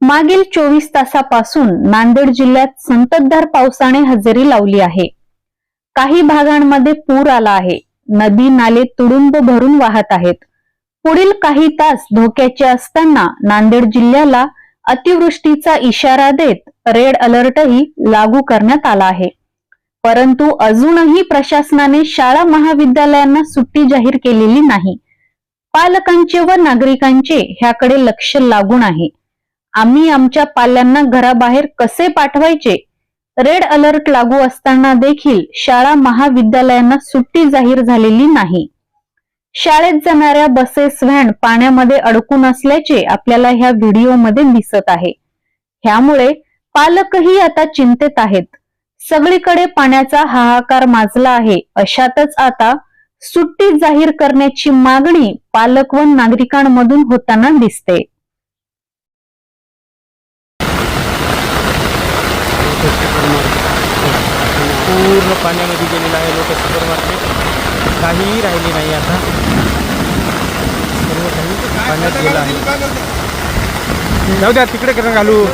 मागील 24 तासापासून नांदेड जिल्ह्यात संततधार पावसाने हजेरी लावली आहे। काही भागांमध्ये पूर आला आहे। नदी नाले तुडुंब भरून वाहत आहेत। पुढील काही तास धोक्याचे असताना नांदेड जिल्ह्याला अतिवृष्टीचा इशारा देत रेड अलर्टही लागू करण्यात आला आहे। परंतु अजूनही प्रशासनाने शाळा महाविद्यालयांना सुट्टी जाहीर केलेली नाही। पालकांचे व नागरिकांचे ह्याकडे लक्ष लागून आहे। आम्ही आमच्या पाल्यांना घराबाहेर कसे पाठवायचे? रेड अलर्ट लागू असताना देखील शाळा महाविद्यालयांना सुट्टी जाहीर झालेली नाही। शाळेत जाणाऱ्या बसेस व्हॅन पाण्यामध्ये अडकून असल्याचे आपल्याला ह्या व्हिडिओमध्ये दिसत आहे। ह्यामुळे पालकही आता चिंतेत आहेत। सगळीकडे पाण्याचा हाहाकार माजला आहे। अशातच आता सुट्टी जाहीर करण्याची मागणी पालक व नागरिकांमधून होताना दिसते। पूर्ण पाण्यामध्ये गेलेलं आहे। लोक सुपर मार्केट काहीही राहिले नाही। आता सर्व काही पाण्यात गेलं आहे। जाऊ द्या तिकडे करून घालू।